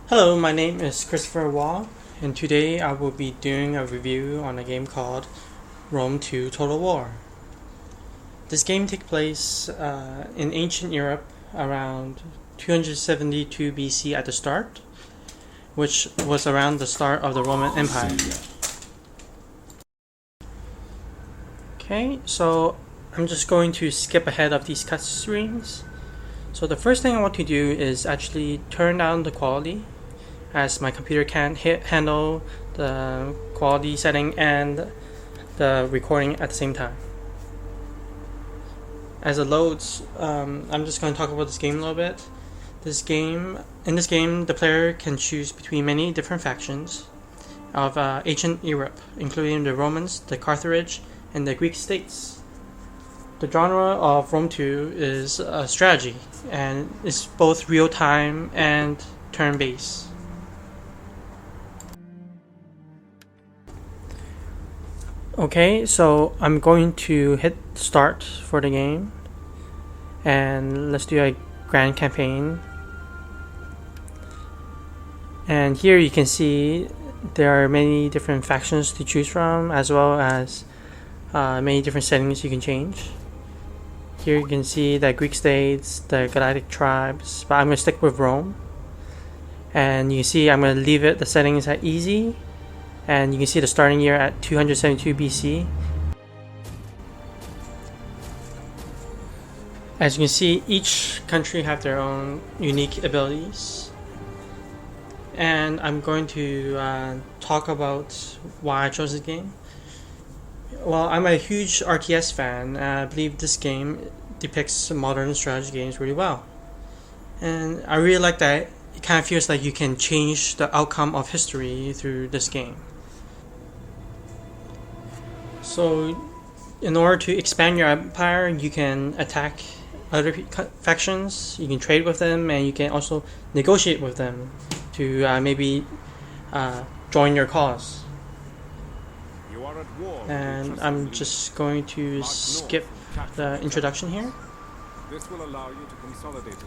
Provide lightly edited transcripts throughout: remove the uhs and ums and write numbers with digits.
Hello, my name is Christopher Wall, and today I will be doing a review on a game called Rome 2 Total War. This game takes place in ancient Europe around 272 BC at the start, which was around the start of the Roman Empire. Okay, so I'm just going to skip ahead of these cutscenes. So the first thing I want to do is actually turn down the quality, as my computer can't handle the quality setting and the recording at the same time. As it loads, I'm just going to talk about this game a little bit. In this game, the player can choose between many different factions of ancient Europe, including the Romans, the Carthage, and the Greek states. The genre of Rome 2 is strategy, and it's both real-time and turn-based. Okay, so I'm going to hit start for the game, and let's do a grand campaign. And here you can see there are many different factions to choose from, as well as many different settings you can change. Here you can see the Greek states, the Galactic tribes, but I'm going to stick with Rome. And you can see I'm going to leave the settings at easy. And you can see the starting year at 272 BC. As you can see, each country have their own unique abilities. And I'm going to talk about why I chose this game. Well, I'm a huge RTS fan, and I believe this game depicts modern strategy games really well. And I really like that it kind of feels like you can change the outcome of history through this game. So, in order to expand your empire, you can attack other factions, you can trade with them, and you can also negotiate with them to maybe join your cause. And I'm just going to skip the introduction here. This will allow you to consolidate it.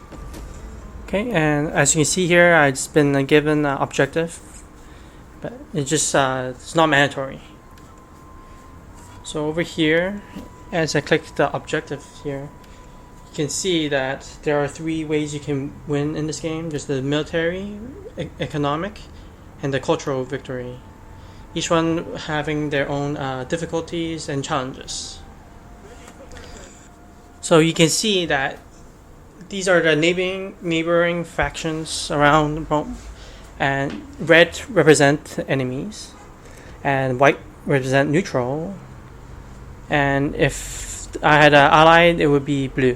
Okay, and as you can see here, I've just been given an objective, but it's not mandatory. So over here, as I click the objective here, you can see that there are three ways you can win in this game. There's the military, economic, and the cultural victory. Each one having their own difficulties and challenges. So you can see that these are the neighboring factions around Rome, and red represent enemies, and white represent neutral, and if I had an ally, it would be blue.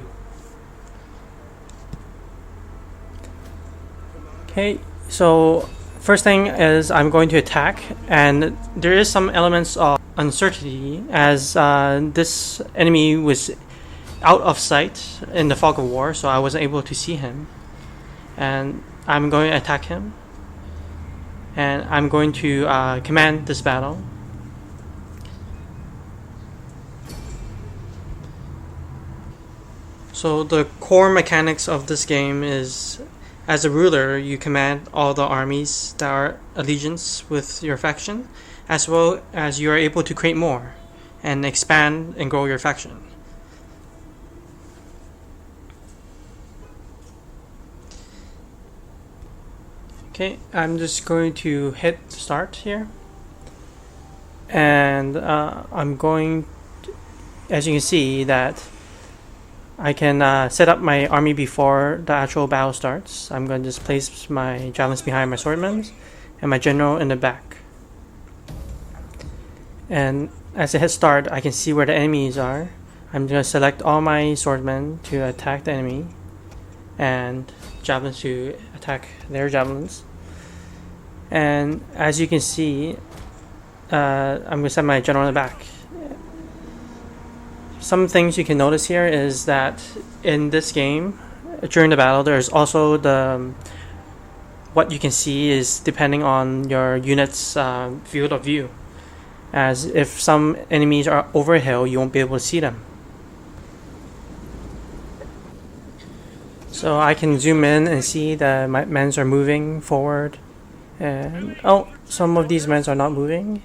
Okay, so first thing is I'm going to attack, and there is some elements of uncertainty as this enemy was out of sight in the fog of war, so I wasn't able to see him. And I'm going to attack him, and I'm going to command this battle. So the core mechanics of this game is, as a ruler, you command all the armies that are allegiance with your faction, as well as you are able to create more and expand and grow your faction. Okay, I'm just going to hit start here, and I'm going to, as you can see, that I can set up my army before the actual battle starts. I'm going to just place my javelins behind my swordmen and my general in the back. And as I hit start, I can see where the enemies are. I'm going to select all my swordmen to attack the enemy, and javelins to attack their javelins. And as you can see, I'm going to set my general in the back. Some things you can notice here is that in this game, during the battle, there's also what you can see is depending on your unit's field of view. As if some enemies are over a hill, you won't be able to see them. So I can zoom in and see that my men's are moving forward. And oh, some of these men's are not moving.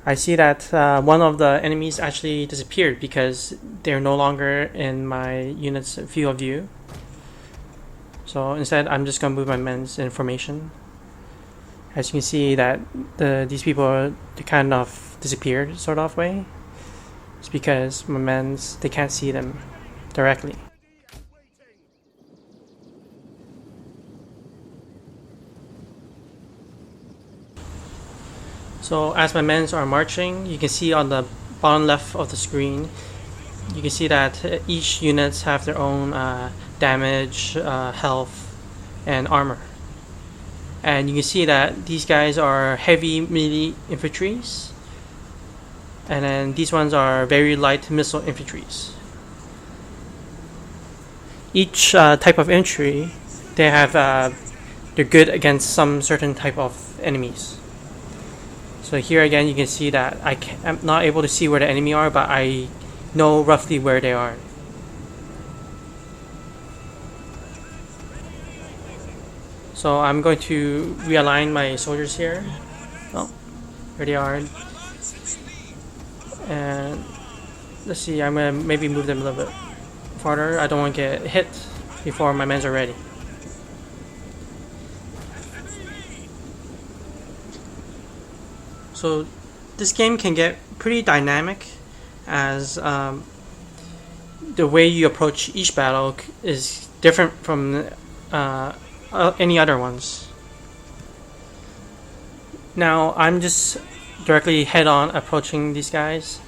I see that one of the enemies actually disappeared because they're no longer in my unit's field of view. So instead, I'm just gonna move my men's in formation. As you can see that these people they kind of disappeared sort of way. It's because my men's they can't see them directly. So as my men are marching, you can see on the bottom left of the screen, you can see that each units have their own damage, health, and armor. And you can see that these guys are heavy melee infantries, and then these ones are very light missile infantries. Each type of infantry, they have they're good against some certain type of enemies. So here again, you can see that I'm not able to see where the enemy are, but I know roughly where they are. So I'm going to realign my soldiers here. Oh, here they are. And let's see, I'm gonna maybe move them a little bit farther. I don't want to get hit before my men are ready. So this game can get pretty dynamic as the way you approach each battle is different from any other ones. Now I'm just directly head-on approaching these guys,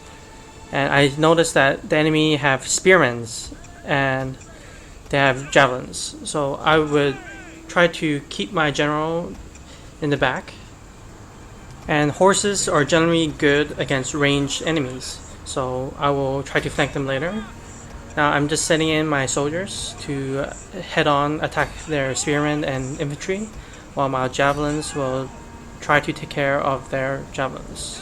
and I noticed that the enemy have spearmen and they have javelins. So I would try to keep my general in the back. And horses are generally good against ranged enemies, so I will try to flank them later. Now I'm just setting in my soldiers to head-on attack their spearmen and infantry, while my javelins will try to take care of their javelins.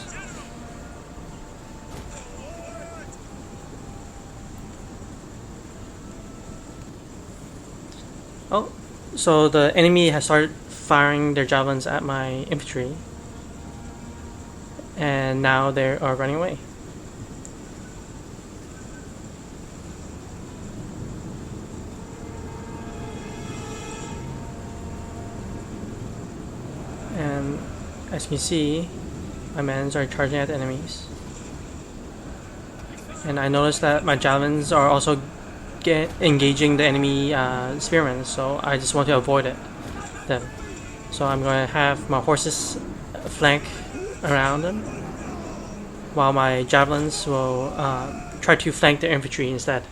Oh, so the enemy has started firing their javelins at my infantry. And now they are running away. And as you can see, my men are charging at the enemies. And I noticed that my javelins are also engaging the enemy spearmen, so I just want to avoid them. So I'm going to have my horses flank around them, while my javelins will try to flank their infantry instead.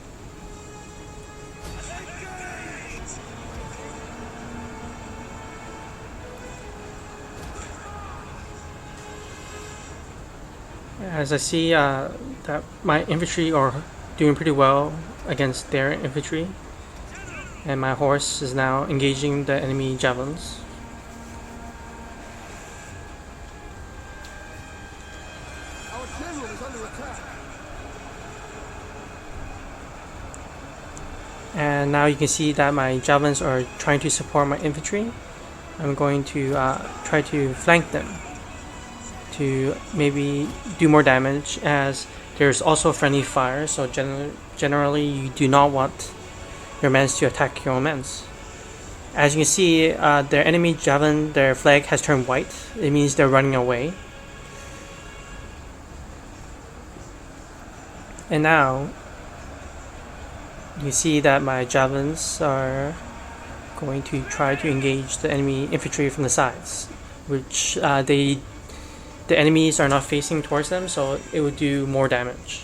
As I see that my infantry are doing pretty well against their infantry, and my horse is now engaging the enemy javelins. And now you can see that my javelins are trying to support my infantry. I'm going to try to flank them to maybe do more damage, as there's also friendly fire, so generally you do not want your men to attack your own men. As you can see, their enemy javelin, their flag has turned white. It means they're running away. And now you see that my javelins are going to try to engage the enemy infantry from the sides, which the enemies are not facing towards them, so it would do more damage.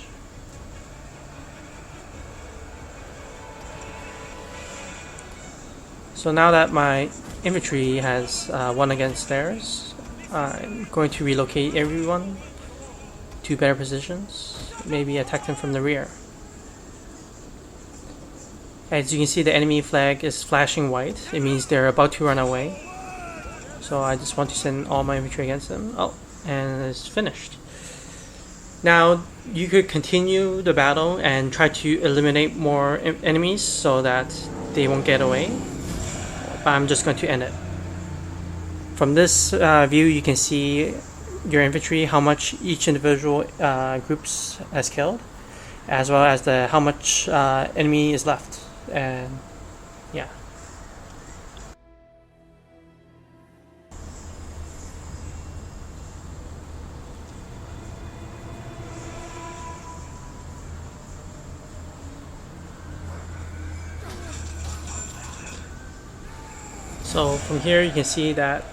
So now that my infantry has won against theirs, I'm going to relocate everyone to better positions, maybe attack them from the rear. As you can see, the enemy flag is flashing white. It means they're about to run away. So I just want to send all my infantry against them. Oh, and it's finished. Now you could continue the battle and try to eliminate more enemies so that they won't get away. But I'm just going to end it. From this view, you can see your infantry, how much each individual groups has killed, as well as how much enemy is left. And yeah. So from here you can see that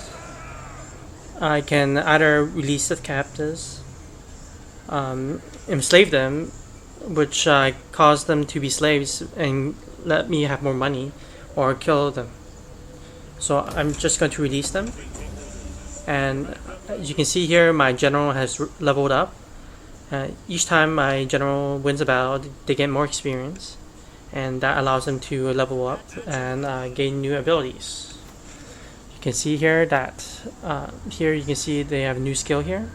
I can either release the captives, enslave them, which cause them to be slaves and let me have more money, or kill them. So I'm just going to release them, and as you can see here, my general has leveled up. Each time my general wins a battle, they get more experience, and that allows them to level up and gain new abilities. You can see here that here you can see they have a new skill here,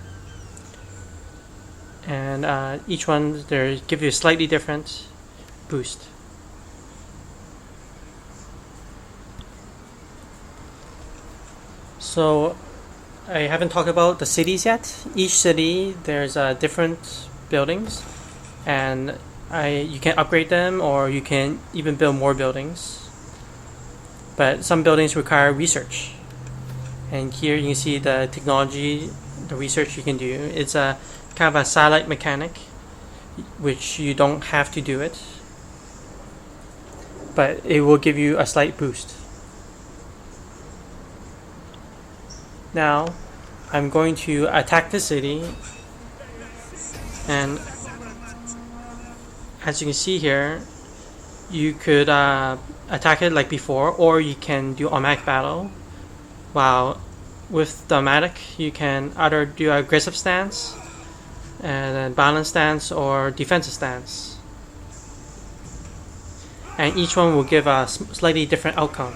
and each one they give you a slightly different boost. So I haven't talked about the cities yet. Each city there's different buildings, and you can upgrade them, or you can even build more buildings. But some buildings require research, and here you can see the technology, the research you can do. It's a kind of a satellite mechanic, which you don't have to do it, but it will give you a slight boost. Now I'm going to attack the city, and as you can see here, you could attack it like before, or you can do automatic battle. While with the automatic, you can either do an aggressive stance, and then balanced stance, or defensive stance, and each one will give a slightly different outcome.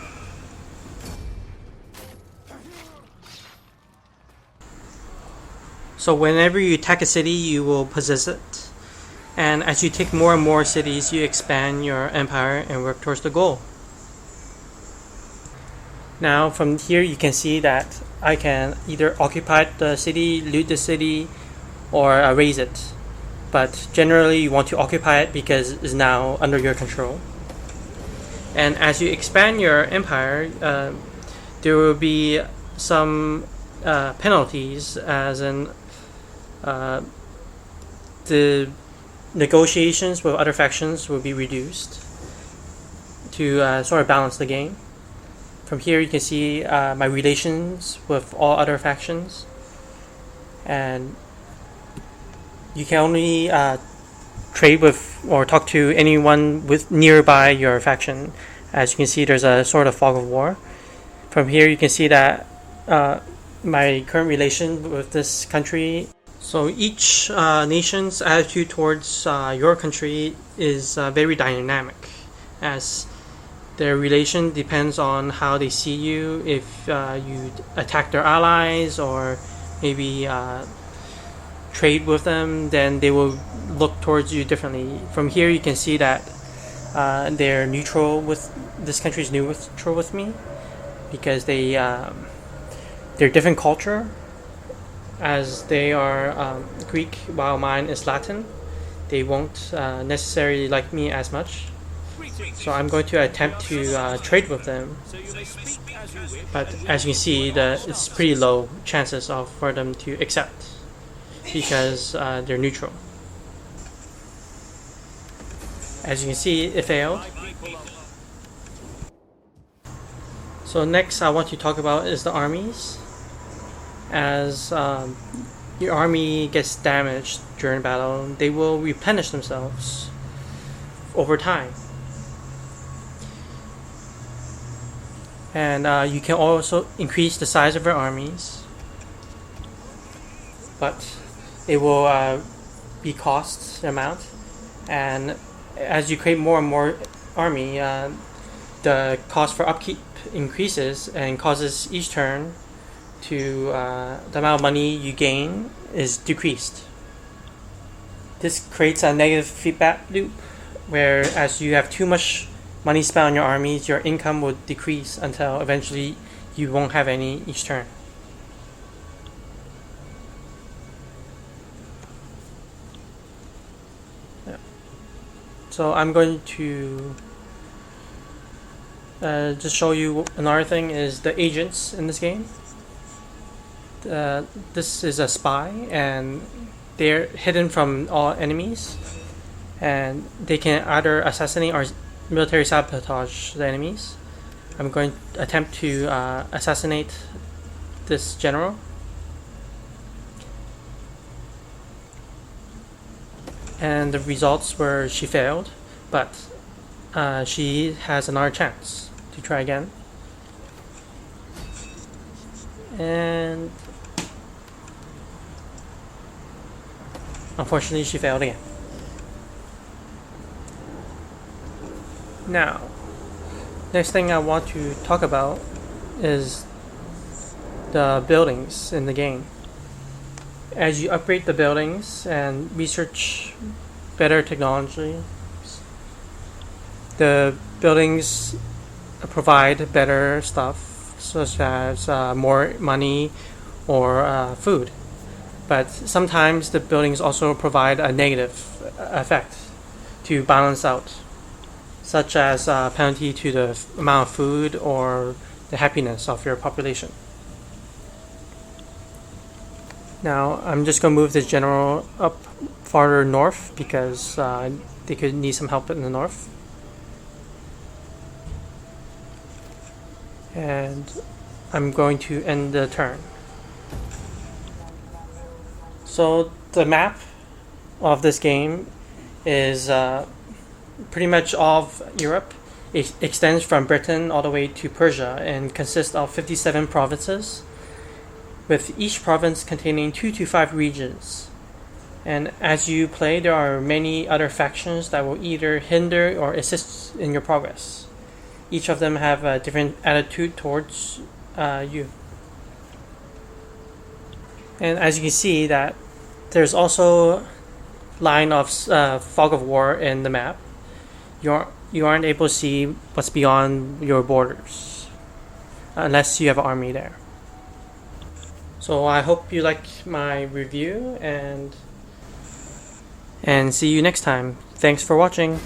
So whenever you attack a city, you will possess it, and as you take more and more cities, you expand your empire and work towards the goal. Now from here you can see that I can either occupy the city, loot the city, or raise it. But generally you want to occupy it because it's now under your control. And as you expand your empire, there will be some penalties, as in the negotiations with other factions will be reduced to sort of balance the game. From here you can see my relations with all other factions, and you can only trade with or talk to anyone with nearby your faction. As you can see, there's a sort of fog of war. From here you can see that my current relation with this country. So each nation's attitude towards your country is very dynamic, as their relation depends on how they see you. If you attack their allies, or maybe trade with them, then they will look towards you differently. From here you can see that they're neutral with this country is neutral with me, because they're different culture, as they are Greek while mine is Latin. They won't necessarily like me as much, so I'm going to attempt to trade with them. But as you can see, it's pretty low chances for them to accept, because they're neutral. As you can see, it failed. So next I want to talk about is the armies. As your army gets damaged during battle, they will replenish themselves over time. And you can also increase the size of your armies, but it will be cost amount, and as you create more and more army, the cost for upkeep increases and causes each turn to the amount of money you gain is decreased. This creates a negative feedback loop, where as you have too much money spent on your armies, your income will decrease until eventually you won't have any each turn. Yeah. So I'm going to just show you another thing is the agents in this game. This is a spy, and they're hidden from all enemies, and they can either assassinate or military sabotage the enemies. I'm going to attempt to assassinate this general. And the results were she failed, but she has another chance to try again. And unfortunately she failed again. Now, next thing I want to talk about is the buildings in the game. As you upgrade the buildings and research better technology, the buildings provide better stuff, such as more money or food. But sometimes the buildings also provide a negative effect to balance out, such as a penalty to the amount of food or the happiness of your population. Now I'm just going to move this general up farther north because they could need some help in the north. And I'm going to end the turn. So the map of this game is pretty much all of Europe. It extends from Britain all the way to Persia and consists of 57 provinces, with each province containing 2 to 5 regions. And as you play, there are many other factions that will either hinder or assist in your progress. Each of them have a different attitude towards you. And as you can see that there's also line of fog of war in the map. You aren't able to see what's beyond your borders unless you have an army there. So I hope you liked my review, and see you next time. Thanks for watching.